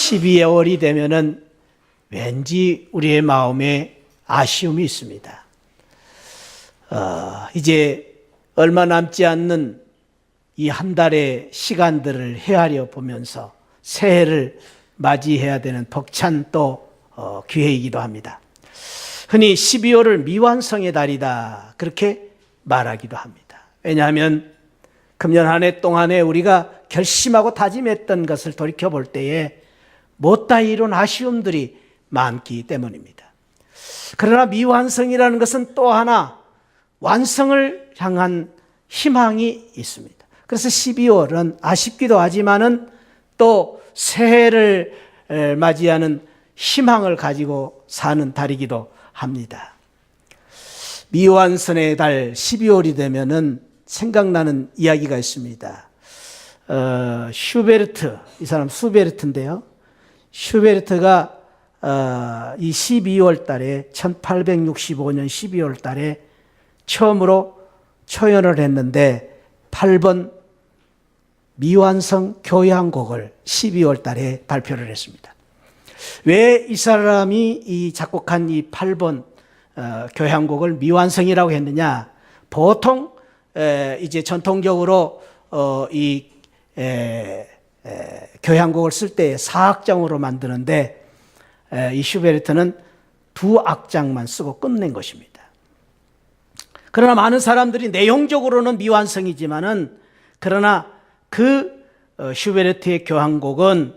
12월이 되면은 왠지 우리의 마음에 아쉬움이 있습니다. 이제 얼마 남지 않는 이 한 달의 시간들을 헤아려 보면서 새해를 맞이해야 되는 벅찬 또 기회이기도 합니다. 흔히 12월을 미완성의 달이다 그렇게 말하기도 합니다. 왜냐하면 금년 한 해 동안에 우리가 결심하고 다짐했던 것을 돌이켜볼 때에 못다 이룬 아쉬움들이 많기 때문입니다. 그러나 미완성이라는 것은 또 하나 완성을 향한 희망이 있습니다. 그래서 12월은 아쉽기도 하지만은 또 새해를 맞이하는 희망을 가지고 사는 달이기도 합니다. 미완성의 달 12월이 되면은 생각나는 이야기가 있습니다. 슈베르트, 이 사람 수베르트인데요. 슈베르트가 이 12월 달에 1865년 12월 달에 처음으로 초연을 했는데 8번 미완성 교향곡을 12월 달에 발표를 했습니다. 왜 이 사람이 이 작곡한 이 8번 교향곡을 미완성이라고 했느냐? 보통 이제 전통적으로 이 교향곡을 쓸 때 4악장으로 만드는데 이 슈베르트는 2악장만 쓰고 끝낸 것입니다. 그러나 많은 사람들이 내용적으로는 미완성이지만은 그러나 그 슈베르트의 교향곡은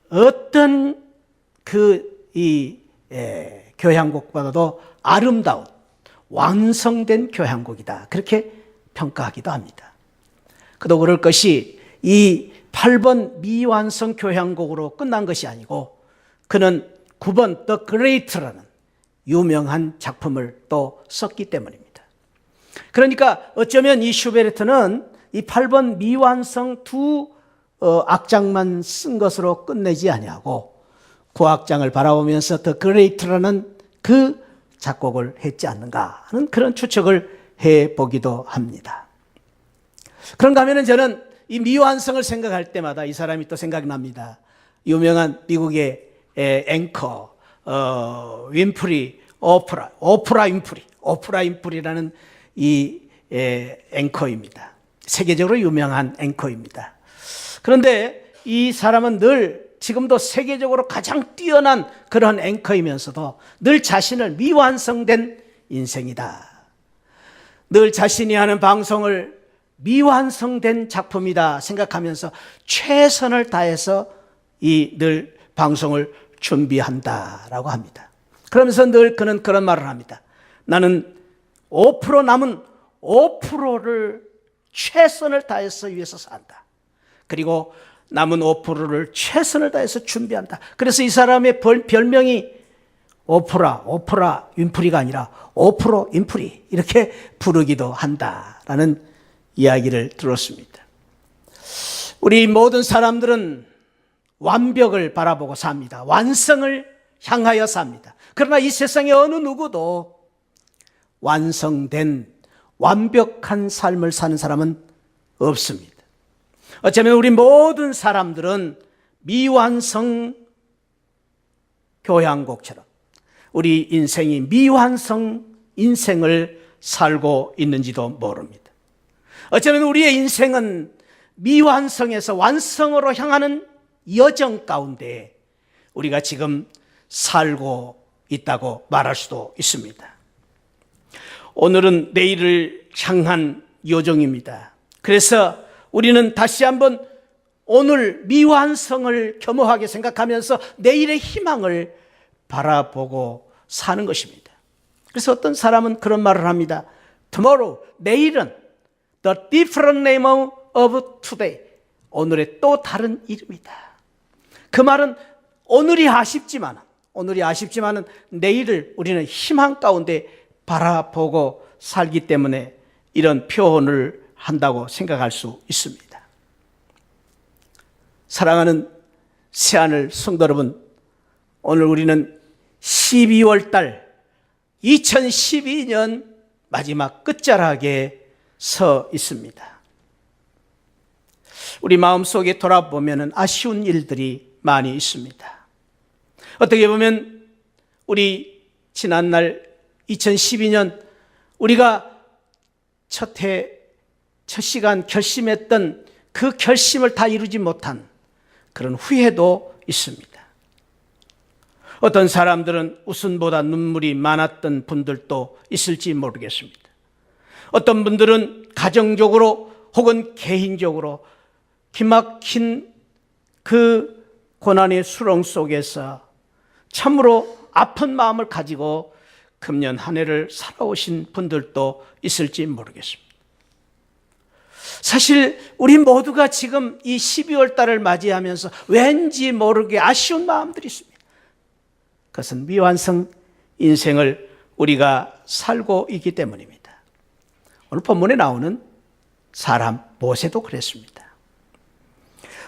어떤 교향곡보다도 아름다운 완성된 교향곡이다 그렇게 평가하기도 합니다. 그도 그럴 것이 이 8번 미완성 교향곡으로 끝난 것이 아니고 그는 9번 The Great라는 유명한 작품을 또 썼기 때문입니다. 그러니까 어쩌면 이 슈베르트는 이 8번 미완성 2악장만 쓴 것으로 끝내지 아니하고 9악장을 바라보면서 The Great라는 그 작곡을 했지 않는가 하는 그런 추측을 해보기도 합니다. 그런가 하면 저는 이 미완성을 생각할 때마다 이 사람이 또 생각납니다. 유명한 미국의 앵커 윈프리, 오프라 윈프리라는 이 앵커입니다. 세계적으로 유명한 앵커입니다. 그런데 이 사람은 늘 지금도 세계적으로 가장 뛰어난 그런 앵커이면서도 늘 자신을 미완성된 인생이다. 늘 자신이 하는 방송을 미완성된 작품이다 생각하면서 최선을 다해서 이 늘 방송을 준비한다라고 합니다. 그러면서 늘 그는 그런 말을 합니다. 나는 5% 남은 5%를 최선을 다해서 위해서 산다. 그리고 남은 5%를 최선을 다해서 준비한다. 그래서 이 사람의 별명이 오프라 윈프리가 아니라 5% 윈프리 이렇게 부르기도 한다라는 이야기를 들었습니다. 우리 모든 사람들은 완벽을 바라보고 삽니다. 완성을 향하여 삽니다. 그러나 이 세상의 어느 누구도 완성된 완벽한 삶을 사는 사람은 없습니다. 어쩌면 우리 모든 사람들은 미완성 교향곡처럼 우리 인생이 미완성 인생을 살고 있는지도 모릅니다. 어쩌면 우리의 인생은 미완성에서 완성으로 향하는 여정 가운데 우리가 지금 살고 있다고 말할 수도 있습니다. 오늘은 내일을 향한 여정입니다. 그래서 우리는 다시 한번 오늘 미완성을 겸허하게 생각하면서 내일의 희망을 바라보고 사는 것입니다. 그래서 어떤 사람은 그런 말을 합니다. Tomorrow, 내일은 the different name of today. 오늘의 또 다른 이름이다. 그 말은 오늘이 아쉽지만은 내일을 우리는 희망 가운데 바라보고 살기 때문에 이런 표현을 한다고 생각할 수 있습니다. 사랑하는 새하늘 성도 여러분, 오늘 우리는 12월 달 2012년 마지막 끝자락에 서 있습니다. 우리 마음속에 돌아보면 아쉬운 일들이 많이 있습니다. 어떻게 보면 우리 지난날 2012년 우리가 첫 시간 결심했던 그 결심을 다 이루지 못한 그런 후회도 있습니다. 어떤 사람들은 웃음보다 눈물이 많았던 분들도 있을지 모르겠습니다. 어떤 분들은 가정적으로 혹은 개인적으로 기막힌 그 고난의 수렁 속에서 참으로 아픈 마음을 가지고 금년 한 해를 살아오신 분들도 있을지 모르겠습니다. 사실 우리 모두가 지금 이 12월 달을 맞이하면서 왠지 모르게 아쉬운 마음들이 있습니다. 그것은 미완성 인생을 우리가 살고 있기 때문입니다. 오늘 본문에 나오는 사람 모세도 그랬습니다.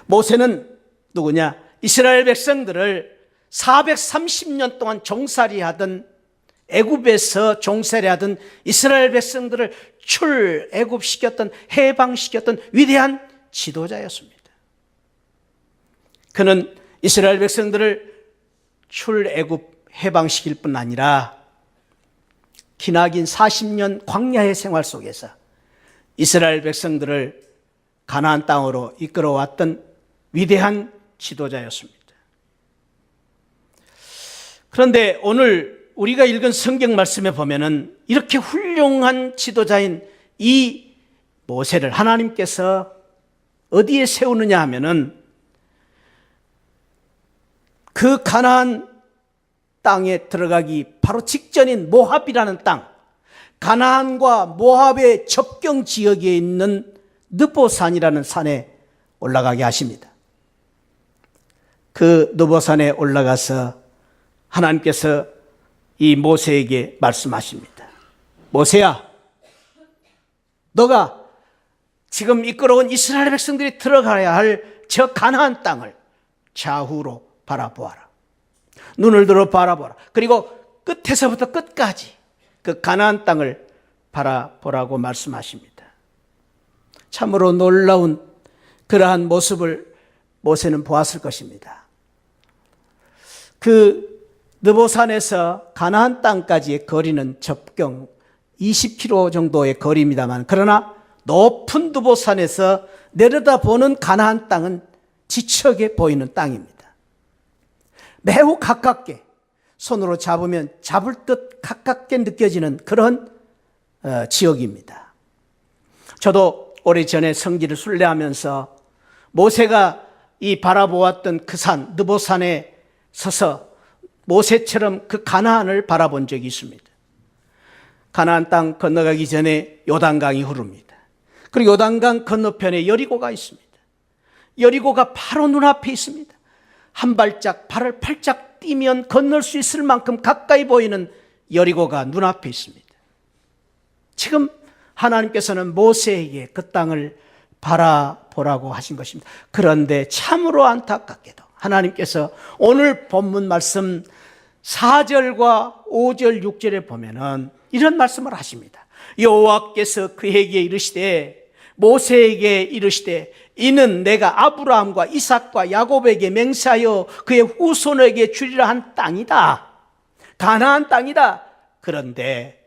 모세는 누구냐? 이스라엘 백성들을 430년 동안 종살이하던 애굽에서 종살이하던 이스라엘 백성들을 출애굽시켰던 해방시켰던 위대한 지도자였습니다. 그는 이스라엘 백성들을 출애굽 해방시킬 뿐 아니라 기나긴 40년 광야의 생활 속에서 이스라엘 백성들을 가나안 땅으로 이끌어왔던 위대한 지도자였습니다. 그런데 오늘 우리가 읽은 성경 말씀에 보면은 이렇게 훌륭한 지도자인 이 모세를 하나님께서 어디에 세우느냐 하면은 그 가나안 땅에 들어가기 바로 직전인 모압이라는 땅, 가나안과 모압의 접경 지역에 있는 느보산이라는 산에 올라가게 하십니다. 그 느보산에 올라가서 하나님께서 이 모세에게 말씀하십니다. 모세야, 너가 지금 이끌어온 이스라엘 백성들이 들어가야 할 저 가나안 땅을 좌우로 바라보아라. 눈을 들어 바라보라. 그리고 끝에서부터 끝까지 그 가나안 땅을 바라보라고 말씀하십니다. 참으로 놀라운 그러한 모습을 모세는 보았을 것입니다. 그 느보산에서 가나안 땅까지의 거리는 접경 20km 정도의 거리입니다만, 그러나 높은 느보산에서 내려다보는 가나안 땅은 지척에 보이는 땅입니다. 매우 가깝게, 손으로 잡으면 잡을 듯 가깝게 느껴지는 그런 지역입니다. 저도 오래전에 성지를 순례하면서 모세가 이 바라보았던 그 산, 느보산에 서서 모세처럼 그 가나안을 바라본 적이 있습니다. 가나안 땅 건너가기 전에 요단강이 흐릅니다. 그리고 요단강 건너편에 여리고가 있습니다. 여리고가 바로 눈앞에 있습니다. 한 발짝, 발을 팔짝 뛰면 건널 수 있을 만큼 가까이 보이는 여리고가 눈앞에 있습니다. 지금 하나님께서는 모세에게 그 땅을 바라보라고 하신 것입니다. 그런데 참으로 안타깝게도 하나님께서 오늘 본문 말씀 4절과 5절, 6절에 보면은 이런 말씀을 하십니다. 여호와께서 그에게 이르시되, 모세에게 이르시되, 이는 내가 아브라함과 이삭과 야곱에게 맹세하여 그의 후손에게 주리라 한 땅이다. 가나안 땅이다. 그런데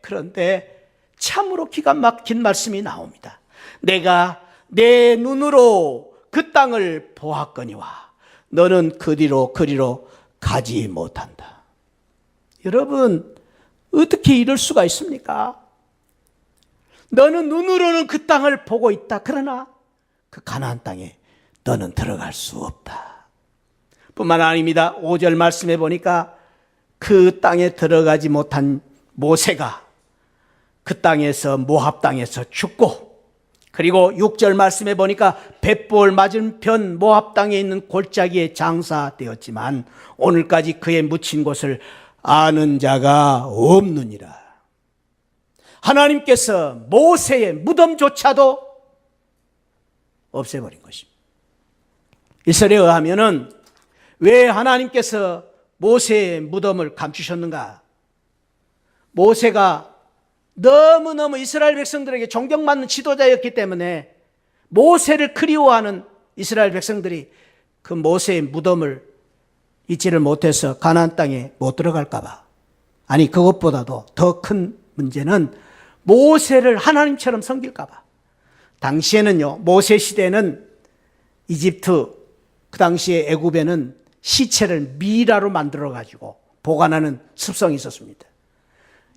참으로 기가 막힌 말씀이 나옵니다. 내가 내 눈으로 그 땅을 보았거니와 너는 그리로 가지 못한다. 여러분, 어떻게 이럴 수가 있습니까? 너는 눈으로는 그 땅을 보고 있다. 그러나 그 가나안 땅에 너는 들어갈 수 없다. 뿐만 아닙니다. 5절 말씀해 보니까 그 땅에 들어가지 못한 모세가 그 땅에서 모압 땅에서 죽고, 그리고 6절 말씀해 보니까 벳볼 맞은편 모압 땅에 있는 골짜기에 장사되었지만 오늘까지 그의 묻힌 곳을 아는 자가 없느니라. 하나님께서 모세의 무덤조차도 없애버린 것입니다. 일설에 의하면은 왜 하나님께서 모세의 무덤을 감추셨는가? 모세가 너무너무 이스라엘 백성들에게 존경받는 지도자였기 때문에 모세를 그리워하는 이스라엘 백성들이 그 모세의 무덤을 잊지를 못해서 가나안 땅에 못 들어갈까 봐. 아니, 그것보다도 더 큰 문제는 모세를 하나님처럼 섬길까 봐. 당시에는요, 모세 시대는 이집트, 그 당시에 애굽에는 시체를 미라로 만들어 가지고 보관하는 습성이 있었습니다.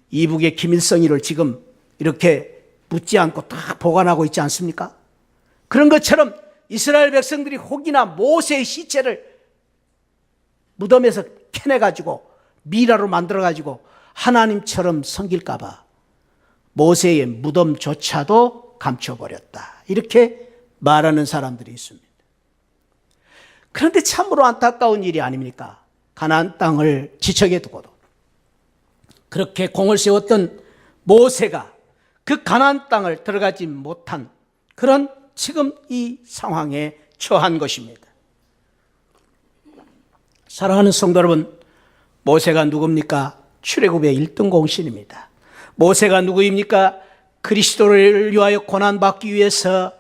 이북의 김일성이를 지금 이렇게 묻지 않고 다 보관하고 있지 않습니까? 그런 것처럼 이스라엘 백성들이 혹이나 모세의 시체를 무덤에서 캐내가지고 미라로 만들어가지고 하나님처럼 섬길까 봐 모세의 무덤조차도 감춰버렸다. 이렇게 말하는 사람들이 있습니다. 그런데 참으로 안타까운 일이 아닙니까? 가나안 땅을 지척에 두고도 그렇게 공을 세웠던 모세가 그 가나안 땅을 들어가지 못한 그런 지금 이 상황에 처한 것입니다. 사랑하는 성도 여러분, 모세가 누굽니까? 출애굽의 1등 공신입니다. 모세가 누구입니까? 그리스도를 위하여 고난받기 위해서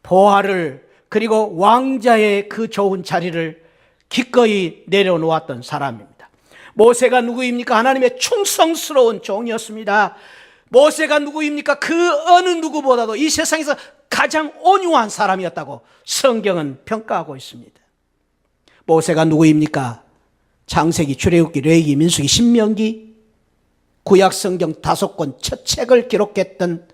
보화를 그리고 왕자의 그 좋은 자리를 기꺼이 내려놓았던 사람입니다. 모세가 누구입니까? 하나님의 충성스러운 종이었습니다. 모세가 누구입니까? 그 어느 누구보다도 이 세상에서 가장 온유한 사람이었다고 성경은 평가하고 있습니다. 모세가 누구입니까? 창세기, 출애굽기, 레위기, 민수기, 신명기, 구약성경 5권 첫 책을 기록했던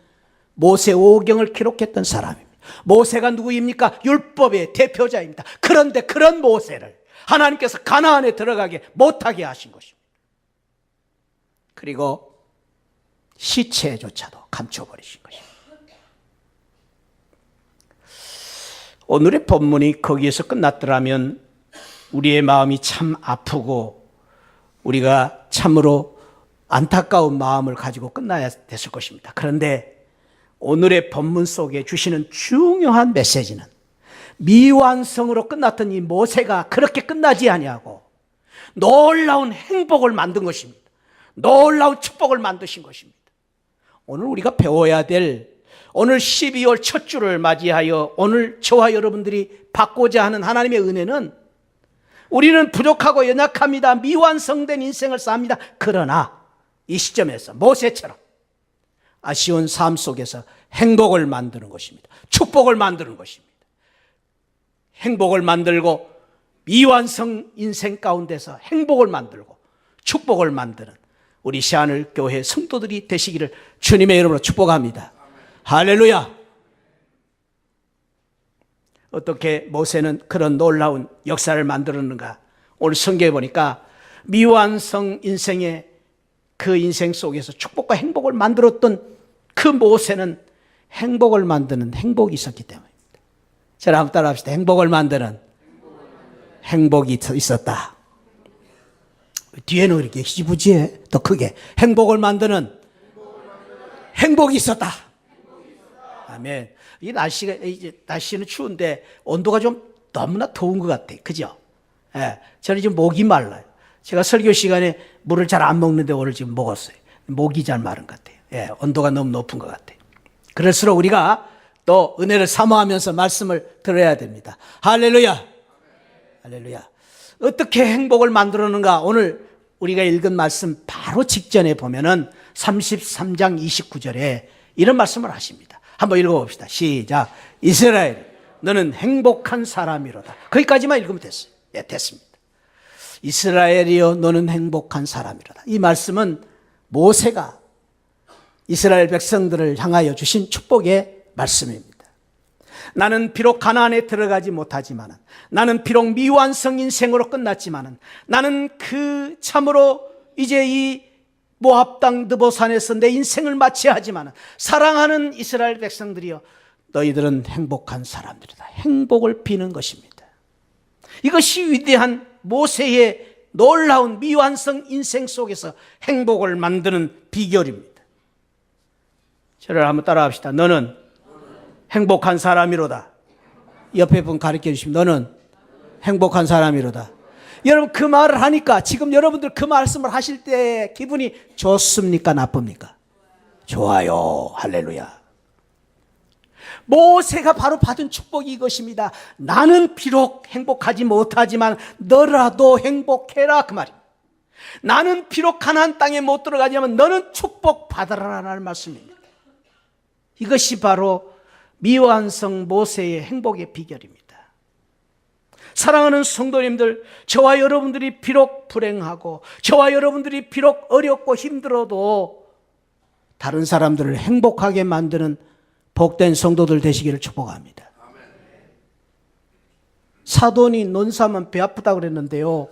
모세 5경을 기록했던 사람입니다. 모세가 누구입니까? 율법의 대표자입니다. 그런데 그런 모세를 하나님께서 가나안에 들어가게 못하게 하신 것입니다. 그리고 시체조차도 감춰버리신 것입니다. 오늘의 본문이 거기에서 끝났더라면 우리의 마음이 참 아프고 우리가 참으로 안타까운 마음을 가지고 끝나야 됐을 것입니다. 그런데 오늘의 본문 속에 주시는 중요한 메시지는 미완성으로 끝났던 이 모세가 그렇게 끝나지 아니하고 놀라운 행복을 만든 것입니다. 놀라운 축복을 만드신 것입니다. 오늘 우리가 배워야 될 오늘 12월 첫 주를 맞이하여 오늘 저와 여러분들이 받고자 하는 하나님의 은혜는 우리는 부족하고 연약합니다. 미완성된 인생을 삽니다. 그러나 이 시점에서 모세처럼 아쉬운 삶 속에서 행복을 만드는 것입니다. 축복을 만드는 것입니다. 행복을 만들고 미완성 인생 가운데서 행복을 만들고 축복을 만드는 우리 시안을 교회 성도들이 되시기를 주님의 이름으로 축복합니다. 할렐루야. 어떻게 모세는 그런 놀라운 역사를 만들었는가? 오늘 성경에 보니까 미완성 인생의 그 인생 속에서 축복과 행복을 만들었던 그 모세는 행복을 만드는 행복이 있었기 때문입니다. 자, 한번 따라 합시다. 행복을 만드는 행복이 있었다. 뒤에는 이렇게 희지부지해. 더 크게. 행복을 만드는 행복이 있었다. 아멘. 이 날씨가, 이제 날씨는 추운데 온도가 좀 너무나 더운 것 같아요. 그죠? 예. 저는 지금 목이 말라요. 제가 설교 시간에 물을 잘 안 먹는데 오늘 지금 먹었어요. 목이 잘 마른 것 같아요. 예. 온도가 너무 높은 것 같아요. 그럴수록 우리가 또 은혜를 사모하면서 말씀을 들어야 됩니다. 할렐루야. 할렐루야. 어떻게 행복을 만들었는가? 오늘 우리가 읽은 말씀 바로 직전에 보면은 33장 29절에 이런 말씀을 하십니다. 한번 읽어봅시다. 시작. 이스라엘, 너는 행복한 사람이로다. 거기까지만 읽으면 됐어요. 예, 됐습니다. 이스라엘이여, 너는 행복한 사람이로다. 이 말씀은 모세가 이스라엘 백성들을 향하여 주신 축복의 말씀입니다. 나는 비록 가나안에 들어가지 못하지만, 나는 비록 미완성 인생으로 끝났지만, 나는 그 참으로 이제 이 모압 땅 느보산에서 내 인생을 마치하지만, 사랑하는 이스라엘 백성들이여, 너희들은 행복한 사람들이다. 행복을 비는 것입니다. 이것이 위대한 모세의 놀라운 미완성 인생 속에서 행복을 만드는 비결입니다. 저를 한번 따라합시다. 너는 행복한 사람이로다. 옆에 분 가르쳐 주시면 너는 행복한 사람이로다. 여러분, 그 말을 하니까 지금 여러분들 그 말씀을 하실 때 기분이 좋습니까? 나쁩니까? 좋아요. 할렐루야. 모세가 바로 받은 축복이 이것입니다. 나는 비록 행복하지 못하지만 너라도 행복해라, 그 말입니다. 나는 비록 가나안 땅에 못 들어가지만 너는 축복받아라라는 말씀입니다. 이것이 바로 미완성 모세의 행복의 비결입니다. 사랑하는 성도님들, 저와 여러분들이 비록 불행하고 저와 여러분들이 비록 어렵고 힘들어도 다른 사람들을 행복하게 만드는 복된 성도들 되시기를 축복합니다. 사돈이 논 사면 배 아프다고 그랬는데요,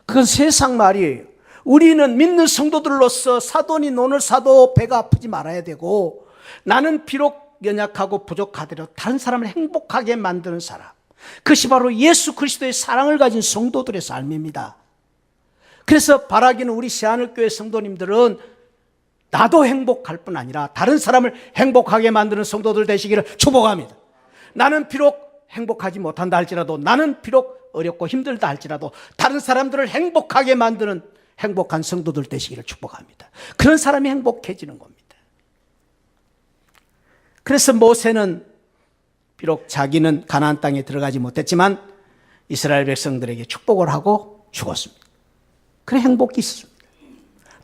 그건 세상 말이에요. 우리는 믿는 성도들로서 사돈이 논을 사도 배가 아프지 말아야 되고, 나는 비록 연약하고 부족하더라도 다른 사람을 행복하게 만드는 사람, 그것이 바로 예수 그리스도의 사랑을 가진 성도들의 삶입니다. 그래서 바라기는 우리 새하늘교회 성도님들은 나도 행복할 뿐 아니라 다른 사람을 행복하게 만드는 성도들 되시기를 축복합니다. 나는 비록 행복하지 못한다 할지라도, 나는 비록 어렵고 힘들다 할지라도 다른 사람들을 행복하게 만드는 행복한 성도들 되시기를 축복합니다. 그런 사람이 행복해지는 겁니다. 그래서 모세는 비록 자기는 가나안 땅에 들어가지 못했지만 이스라엘 백성들에게 축복을 하고 죽었습니다. 그래 행복이 있습니다.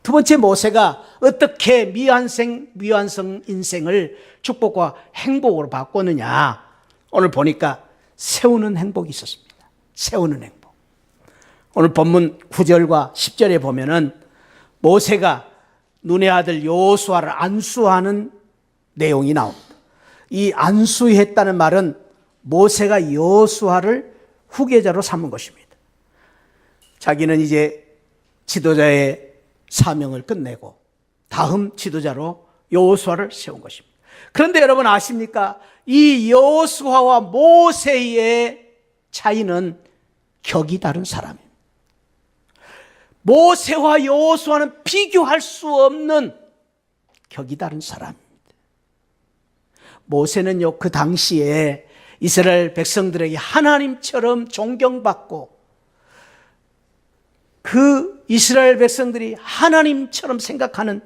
두 번째, 모세가 어떻게 미완성 인생을 축복과 행복으로 바꿨느냐, 오늘 보니까 세우는 행복이 있었습니다. 세우는 행복. 오늘 본문 9절과 10절에 보면은 모세가 눈의 아들 여호수아를 안수하는 내용이 나옵니다. 이 안수했다는 말은 모세가 여호수아를 후계자로 삼은 것입니다. 자기는 이제 지도자의 사명을 끝내고 다음 지도자로 여호수아를 세운 것입니다. 그런데 여러분 아십니까? 이 여호수아와 모세의 차이는 격이 다른 사람입니다. 모세와 여호수아는 비교할 수 없는 격이 다른 사람입니다. 모세는요, 그 당시에 이스라엘 백성들에게 하나님처럼 존경받고 그 이스라엘 백성들이 하나님처럼 생각하는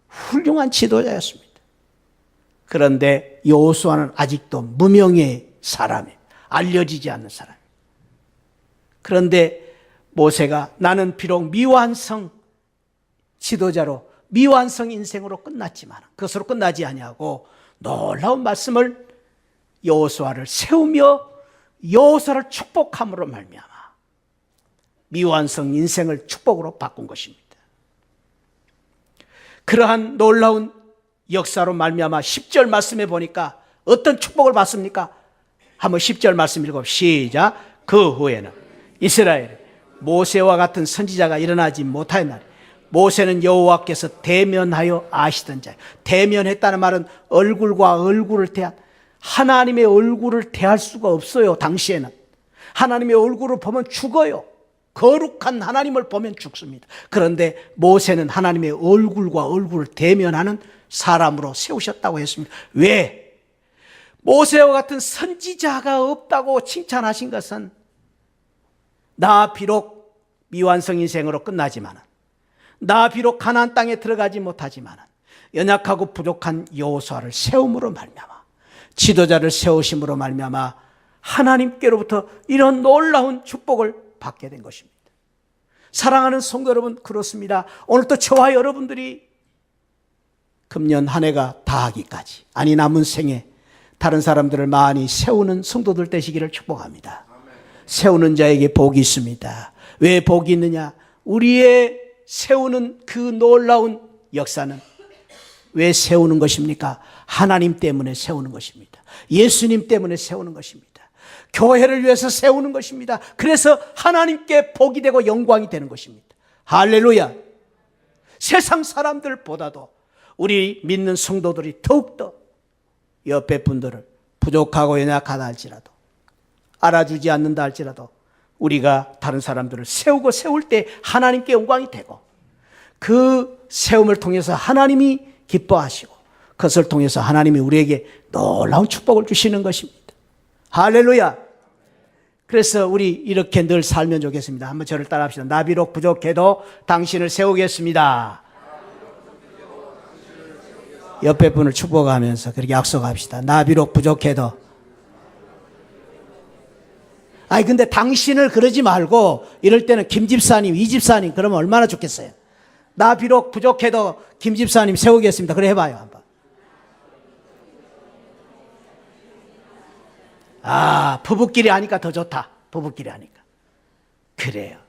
훌륭한 지도자였습니다. 그런데 여호수아는 아직도 무명의 사람이에요. 알려지지 않는 사람이에요. 그런데 모세가 나는 비록 미완성 지도자로 미완성 인생으로 끝났지만 그것으로 끝나지 아니하고 놀라운 말씀을 여호수아를 세우며 여호수아를 축복함으로 말미암아 미완성 인생을 축복으로 바꾼 것입니다. 그러한 놀라운 역사로 말미암아 10절 말씀에 보니까 어떤 축복을 받습니까? 한번 10절 말씀 읽어 시작. 그 후에는 이스라엘에 모세와 같은 선지자가 일어나지 못하였나니 모세는 여호와께서 대면하여 아시던 자예요. 대면했다는 말은 얼굴과 얼굴을 대한, 하나님의 얼굴을 대할 수가 없어요. 당시에는 하나님의 얼굴을 보면 죽어요. 거룩한 하나님을 보면 죽습니다. 그런데 모세는 하나님의 얼굴과 얼굴을 대면하는 사람으로 세우셨다고 했습니다. 왜? 모세와 같은 선지자가 없다고 칭찬하신 것은 나 비록 미완성 인생으로 끝나지만, 나 비록 가나안 땅에 들어가지 못하지만 연약하고 부족한 여호수아를 세움으로 말미암아, 지도자를 세우심으로 말미암아 하나님께로부터 이런 놀라운 축복을 받게 된 것입니다. 사랑하는 성도 여러분, 그렇습니다. 오늘 또 저와 여러분들이 금년 한 해가 다하기까지, 아니 남은 생에 다른 사람들을 많이 세우는 성도들 되시기를 축복합니다. 세우는 자에게 복이 있습니다. 왜 복이 있느냐? 우리의 세우는 그 놀라운 역사는 왜 세우는 것입니까? 하나님 때문에 세우는 것입니다. 예수님 때문에 세우는 것입니다. 교회를 위해서 세우는 것입니다. 그래서 하나님께 복이 되고 영광이 되는 것입니다. 할렐루야. 세상 사람들보다도 우리 믿는 성도들이 더욱더 옆에 분들을 부족하고 연약하다 할지라도, 알아주지 않는다 할지라도 우리가 다른 사람들을 세우고 세울 때 하나님께 영광이 되고, 그 세움을 통해서 하나님이 기뻐하시고 그것을 통해서 하나님이 우리에게 놀라운 축복을 주시는 것입니다. 할렐루야. 그래서 우리 이렇게 늘 살면 좋겠습니다. 한번 저를 따라합시다. 나 비록 부족해도 당신을 세우겠습니다. 옆에 분을 축복하면서 그렇게 약속합시다. 나 비록 부족해도. 아니 근데 당신을 그러지 말고 이럴 때는 김 집사님, 이 집사님 그러면 얼마나 좋겠어요. 나 비록 부족해도 김 집사님 세우겠습니다. 그래 해봐요 한번. 아, 부부끼리 하니까 더 좋다. 부부끼리 하니까. 그래요.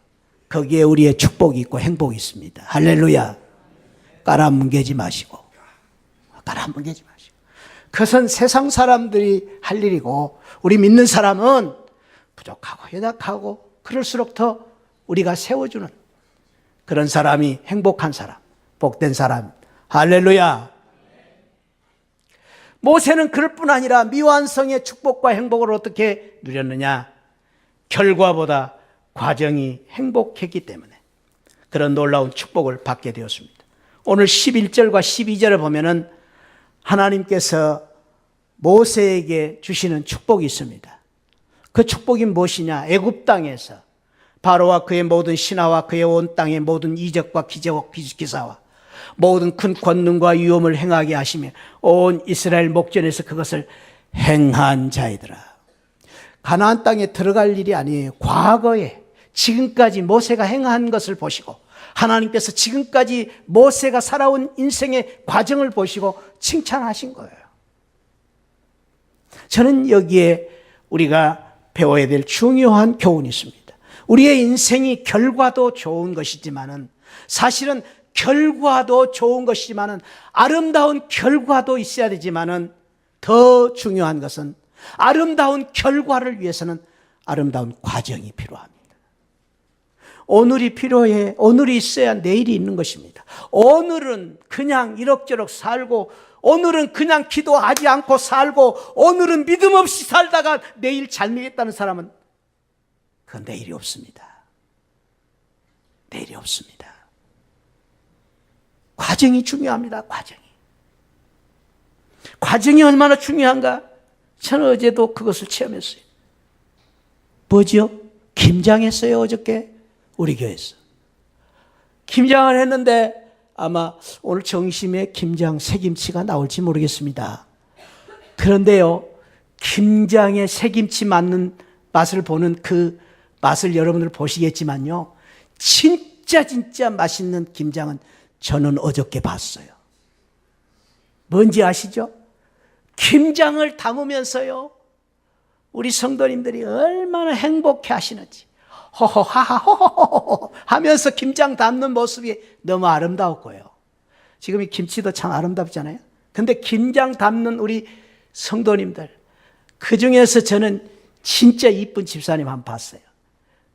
거기에 우리의 축복이 있고 행복이 있습니다. 할렐루야. 깔아뭉개지 마시고. 깔아뭉개지 마시고. 그것은 세상 사람들이 할 일이고 우리 믿는 사람은 부족하고 연약하고 그럴수록 더 우리가 세워주는 그런 사람이 행복한 사람, 복된 사람. 할렐루야. 모세는 그럴 뿐 아니라 미완성의 축복과 행복을 어떻게 누렸느냐? 결과보다 과정이 행복했기 때문에 그런 놀라운 축복을 받게 되었습니다. 오늘 11절과 12절을 보면은 하나님께서 모세에게 주시는 축복이 있습니다. 그 축복이 무엇이냐? 애굽 땅에서 바로와 그의 모든 신하와 그의 온 땅의 모든 이적과 기사와 모든 큰 권능과 위엄을 행하게 하시며 온 이스라엘 목전에서 그것을 행한 자이더라. 가나안 땅에 들어갈 일이 아니에요. 과거에 지금까지 모세가 행한 것을 보시고 하나님께서 지금까지 모세가 살아온 인생의 과정을 보시고 칭찬하신 거예요. 저는 여기에 우리가 배워야 될 중요한 교훈이 있습니다. 우리의 인생이 결과도 좋은 것이지만은 사실은 결과도 좋은 것이지만은 아름다운 결과도 있어야 되지만은 더 중요한 것은 아름다운 결과를 위해서는 아름다운 과정이 필요합니다. 오늘이 필요해. 오늘이 있어야 내일이 있는 것입니다. 오늘은 그냥 이럭저럭 살고 오늘은 그냥 기도하지 않고 살고 오늘은 믿음 없이 살다가 내일 잘 믿겠다는 사람은 그건 내일이 없습니다. 내일이 없습니다. 과정이 중요합니다. 과정이 얼마나 중요한가? 저는 어제도 그것을 체험했어요. 뭐죠? 김장했어요 어저께 우리 교회에서. 김장을 했는데 아마 오늘 정심에 김장 새김치가 나올지 모르겠습니다. 그런데요, 김장에 새김치 맞는 맛을 보는 그 맛을 여러분들 보시겠지만요, 진짜 맛있는 김장은 저는 어저께 봤어요. 뭔지 아시죠? 김장을 담으면서요, 우리 성도님들이 얼마나 행복해 하시는지, 호호하하호호호 하면서 김장 담는 모습이 너무 아름다웠고요. 지금 이 김치도 참 아름답잖아요. 근데 김장 담는 우리 성도님들, 그 중에서 저는 진짜 이쁜 집사님 한 번 봤어요.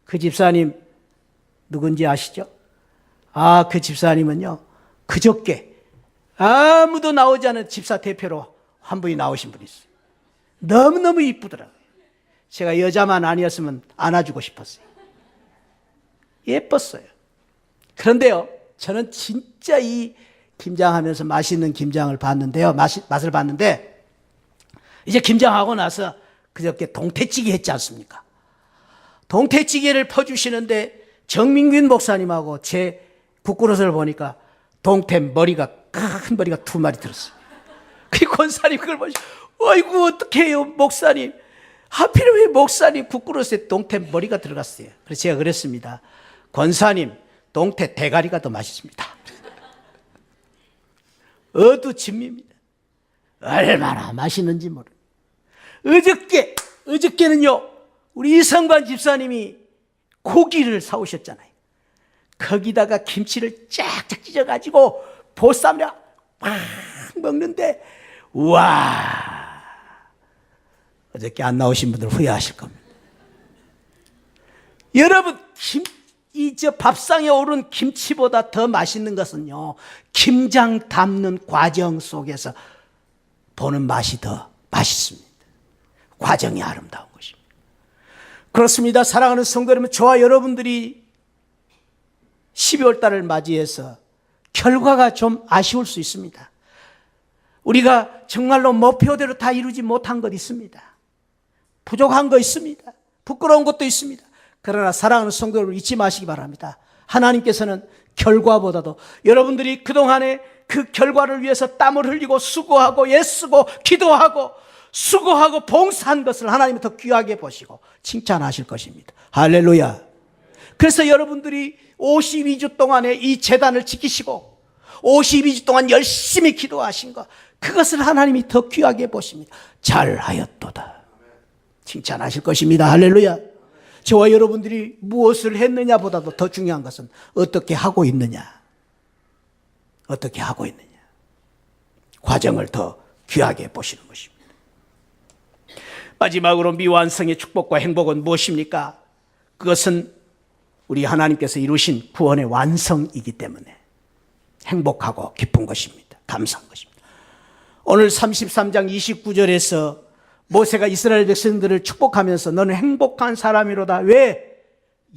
그 집사님 누군지 아시죠? 아, 그 집사님은요, 그저께 아무도 나오지 않은 집사 대표로 한 분이 나오신 분이 있어요. 너무너무 이쁘더라고요. 제가 여자만 아니었으면 안아주고 싶었어요. 예뻤어요. 그런데요, 저는 진짜 이 김장하면서 맛있는 김장을 봤는데요, 맛을 봤는데, 이제 김장하고 나서 그저께 동태찌개 했지 않습니까? 동태찌개를 퍼주시는데 정민균 목사님하고 제 국그릇을 보니까 동태 머리가, 큰 머리가 2마리 들었어요. 그 권사님 그걸 보시고, 아이고 어떡해요 목사님, 하필 왜 목사님 국그릇에 동태 머리가 들어갔어요. 그래서 제가 그랬습니다. 권사님, 동태 대가리가 더 맛있습니다. 어두침입니다. 얼마나 맛있는지 모릅니다. 어저께는요, 우리 이성관 집사님이 고기를 사오셨잖아요. 거기다가 김치를 쫙쫙 찢어가지고 보쌈이랑 막 먹는데, 우와, 어저께 안 나오신 분들 후회하실 겁니다. 여러분, 밥상에 오른 김치보다 더 맛있는 것은요, 김장 담는 과정 속에서 보는 맛이 더 맛있습니다. 과정이 아름다운 것입니다. 그렇습니다. 사랑하는 성도 여러분, 저와 여러분들이 12월 달을 맞이해서 결과가 좀 아쉬울 수 있습니다. 우리가 정말로 목표대로 다 이루지 못한 것 있습니다. 부족한 거 있습니다. 부끄러운 것도 있습니다. 그러나 사랑하는 성도 여러분, 잊지 마시기 바랍니다. 하나님께서는 결과보다도 여러분들이 그동안에 그 결과를 위해서 땀을 흘리고 수고하고 애쓰고 기도하고 수고하고 봉사한 것을 하나님이 더 귀하게 보시고 칭찬하실 것입니다. 할렐루야. 그래서 여러분들이 52주 동안에 이 제단을 지키시고 52주 동안 열심히 기도하신 것, 그것을 하나님이 더 귀하게 보십니다. 잘하였도다. 칭찬하실 것입니다. 할렐루야. 저와 여러분들이 무엇을 했느냐보다도 더 중요한 것은 어떻게 하고 있느냐. 어떻게 하고 있느냐. 과정을 더 귀하게 보시는 것입니다. 마지막으로 미완성의 축복과 행복은 무엇입니까? 그것은 우리 하나님께서 이루신 구원의 완성이기 때문에 행복하고 기쁜 것입니다. 감사한 것입니다. 오늘 33장 29절에서 모세가 이스라엘 백성들을 축복하면서 너는 행복한 사람이로다. 왜?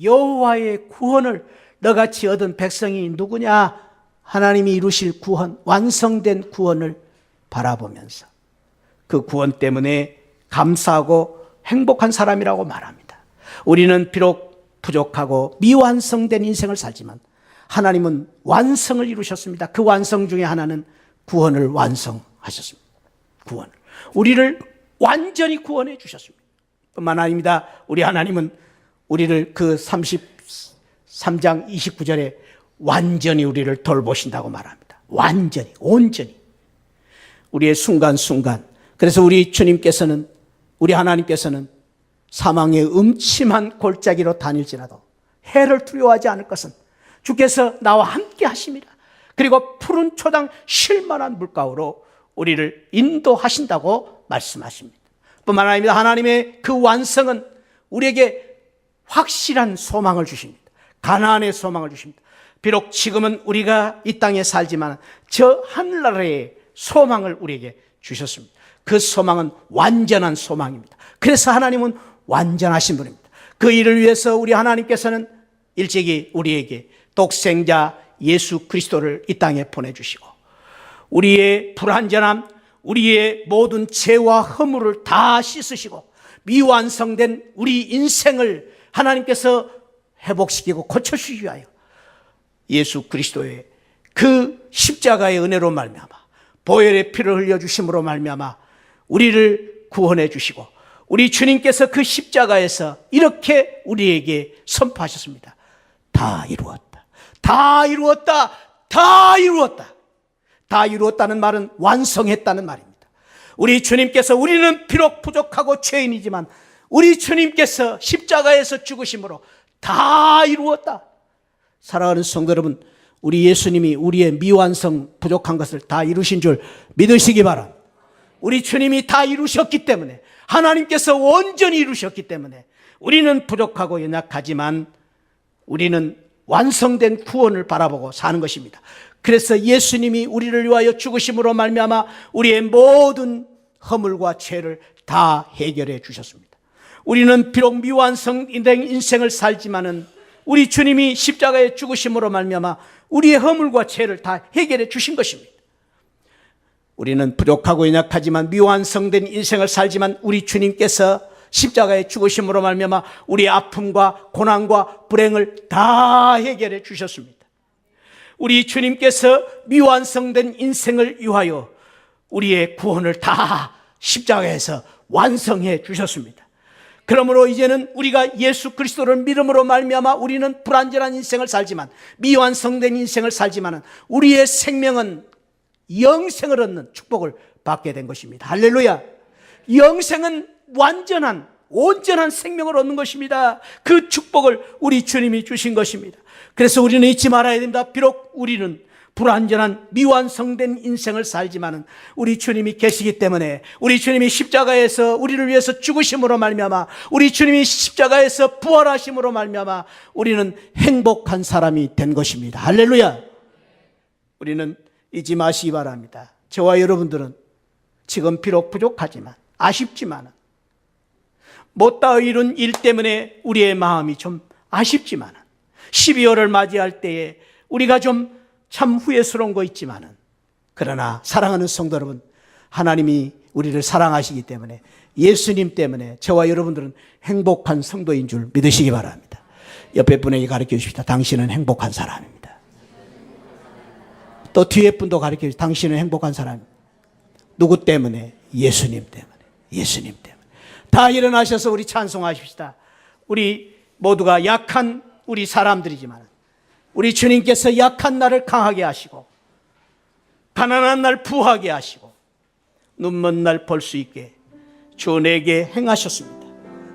여호와의 구원을 너같이 얻은 백성이 누구냐? 하나님이 이루실 구원, 완성된 구원을 바라보면서 그 구원 때문에 감사하고 행복한 사람이라고 말합니다. 우리는 비록 부족하고 미완성된 인생을 살지만 하나님은 완성을 이루셨습니다. 그 완성 중에 하나는 구원을 완성하셨습니다. 구원을. 우리를 완전히 구원해 주셨습니다. 뿐만 아닙니다. 우리 하나님은 우리를 그 33장 29절에 완전히 우리를 돌보신다고 말합니다. 완전히, 온전히. 우리의 순간순간. 그래서 우리 주님께서는, 우리 하나님께서는 사망의 음침한 골짜기로 다닐지라도 해를 두려워하지 않을 것은 주께서 나와 함께 하심이라. 그리고 푸른 초당 쉴만한 물가로 우리를 인도하신다고 말씀하십니다. 뿐만 아닙니다. 하나님의 그 완성은 우리에게 확실한 소망을 주십니다. 가나안의 소망을 주십니다. 비록 지금은 우리가 이 땅에 살지만 저 하늘나라의 소망을 우리에게 주셨습니다. 그 소망은 완전한 소망입니다. 그래서 하나님은 완전하신 분입니다. 그 일을 위해서 우리 하나님께서는 일찍이 우리에게 독생자 예수 그리스도를 이 땅에 보내주시고 우리의 불완전함, 우리의 모든 죄와 허물을 다 씻으시고 미완성된 우리 인생을 하나님께서 회복시키고 고쳐주시기 위하여 예수 그리스도의 그 십자가의 은혜로 말미암아 보혈의 피를 흘려주심으로 말미암아 우리를 구원해 주시고 우리 주님께서 그 십자가에서 이렇게 우리에게 선포하셨습니다. 다 이루었다. 다 이루었다. 다 이루었다. 다 이루었다는 말은 완성했다는 말입니다. 우리 주님께서 우리는 비록 부족하고 죄인이지만 우리 주님께서 십자가에서 죽으심으로 다 이루었다. 사랑하는 성도 여러분, 우리 예수님이 우리의 미완성 부족한 것을 다 이루신 줄 믿으시기 바랍니다. 우리 주님이 다 이루셨기 때문에 하나님께서 온전히 이루셨기 때문에 우리는 부족하고 연약하지만 우리는 완성된 구원을 바라보고 사는 것입니다. 그래서 예수님이 우리를 위하여 죽으심으로 말미암아 우리의 모든 허물과 죄를 다 해결해 주셨습니다. 우리는 비록 미완성된 인생을 살지만은 우리 주님이 십자가에 죽으심으로 말미암아 우리의 허물과 죄를 다 해결해 주신 것입니다. 우리는 부족하고 연약하지만 미완성된 인생을 살지만 우리 주님께서 십자가에 죽으심으로 말미암아 우리의 아픔과 고난과 불행을 다 해결해 주셨습니다. 우리 주님께서 미완성된 인생을 위하여 우리의 구원을 다 십자가에서 완성해 주셨습니다. 그러므로 이제는 우리가 예수 그리스도를 믿음으로 말미암아 우리는 불완전한 인생을 살지만 미완성된 인생을 살지만 우리의 생명은 영생을 얻는 축복을 받게 된 것입니다. 할렐루야. 영생은 완전한 온전한 생명을 얻는 것입니다. 그 축복을 우리 주님이 주신 것입니다. 그래서 우리는 잊지 말아야 됩니다. 비록 우리는 불완전한 미완성된 인생을 살지만은 우리 주님이 계시기 때문에 우리 주님이 십자가에서 우리를 위해서 죽으심으로 말미암아 우리 주님이 십자가에서 부활하심으로 말미암아 우리는 행복한 사람이 된 것입니다. 할렐루야. 우리는 잊지 마시기 바랍니다. 저와 여러분들은 지금 비록 부족하지만 아쉽지만 못다 이룬 일 때문에 우리의 마음이 좀 아쉽지만 12월을 맞이할 때에 우리가 좀 참 후회스러운 거 있지만은 그러나 사랑하는 성도 여러분, 하나님이 우리를 사랑하시기 때문에 예수님 때문에 저와 여러분들은 행복한 성도인 줄 믿으시기 바랍니다. 옆에 분에게 가르쳐 주십시다. 당신은 행복한 사람입니다. 또 뒤에 분도 가르쳐 주세요. 당신은 행복한 사람입니다. 누구 때문에? 예수님 때문에. 예수님 때문에. 다 일어나셔서 우리 찬송하십시다. 우리 모두가 약한 우리 사람들이지만 우리 주님께서 약한 나를 강하게 하시고 가난한 날 부하게 하시고 눈먼 날 볼 수 있게 주 내게 행하셨습니다.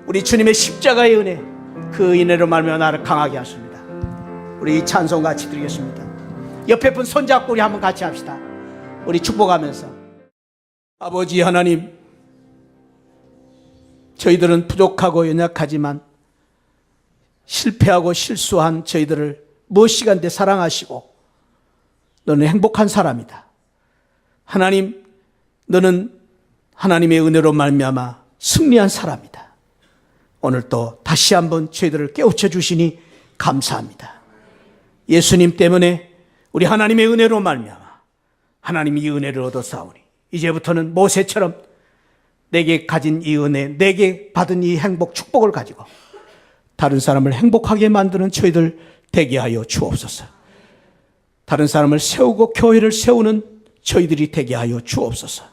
우리 주님의 십자가의 은혜, 그 은혜로 말미암아 나를 강하게 하십니다. 우리 찬송 같이 드리겠습니다. 옆에 분 손잡고 우리 한번 같이 합시다. 우리 축복하면서. 아버지 하나님, 저희들은 부족하고 연약하지만 실패하고 실수한 저희들을 무엇이간데 사랑하시고 너는 행복한 사람이다. 하나님, 너는 하나님의 은혜로 말미암아 승리한 사람이다. 오늘 또 다시 한번 저희들을 깨우쳐 주시니 감사합니다. 예수님 때문에 우리 하나님의 은혜로 말미암아 하나님이 이 은혜를 얻어싸우니 이제부터는 모세처럼 내게 가진 이 은혜, 내게 받은 이 행복, 축복을 가지고 다른 사람을 행복하게 만드는 저희들 되게 하여 주옵소서. 다른 사람을 세우고 교회를 세우는 저희들이 되게 하여 주옵소서.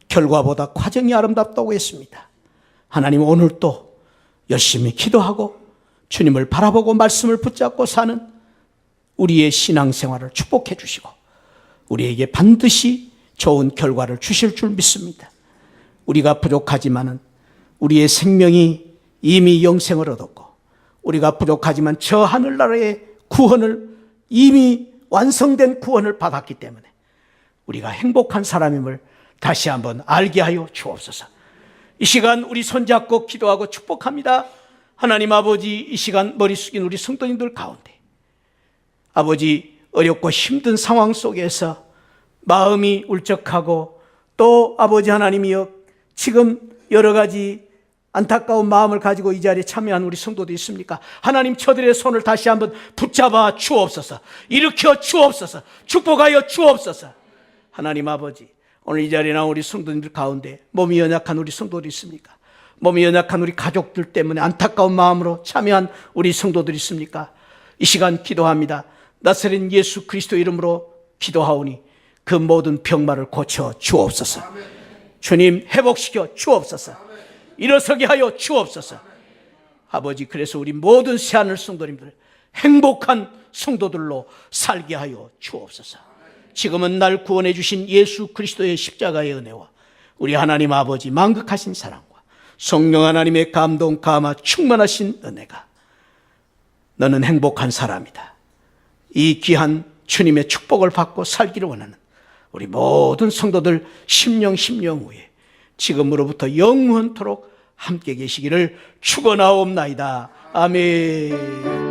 결과보다 과정이 아름답다고 했습니다. 하나님, 오늘 또 열심히 기도하고 주님을 바라보고 말씀을 붙잡고 사는 우리의 신앙생활을 축복해 주시고 우리에게 반드시 좋은 결과를 주실 줄 믿습니다. 우리가 부족하지만은 우리의 생명이 이미 영생을 얻었고 우리가 부족하지만 저 하늘나라의 구원을 이미 완성된 구원을 받았기 때문에 우리가 행복한 사람임을 다시 한번 알게 하여 주옵소서. 이 시간 우리 손잡고 기도하고 축복합니다. 하나님 아버지, 이 시간 머리 숙인 우리 성도님들 가운데 아버지, 어렵고 힘든 상황 속에서 마음이 울적하고 또 아버지 하나님이여 지금 여러 가지 안타까운 마음을 가지고 이 자리에 참여한 우리 성도도 있습니까? 하나님, 저들의 손을 다시 한번 붙잡아 주옵소서. 일으켜 주옵소서. 축복하여 주옵소서. 하나님 아버지, 오늘 이 자리에 나온 우리 성도님들 가운데 몸이 연약한 우리 성도들이 있습니까? 몸이 연약한 우리 가족들 때문에 안타까운 마음으로 참여한 우리 성도들이 있습니까? 이 시간 기도합니다. 나사렛 예수 그리스도 이름으로 기도하오니 그 모든 병마를 고쳐 주옵소서. 주님, 회복시켜 주옵소서. 일어서게 하여 주옵소서. 아버지, 그래서 우리 모든 새하늘 성도님들 행복한 성도들로 살게 하여 주옵소서. 지금은 날 구원해 주신 예수 그리스도의 십자가의 은혜와 우리 하나님 아버지 만극하신 사랑과 성령 하나님의 감동, 감화, 충만하신 은혜가 너는 행복한 사람이다. 이 귀한 주님의 축복을 받고 살기를 원하는 우리 모든 성도들 심령 후에 지금으로부터 영원토록 함께 계시기를 축원하옵나이다. 아멘.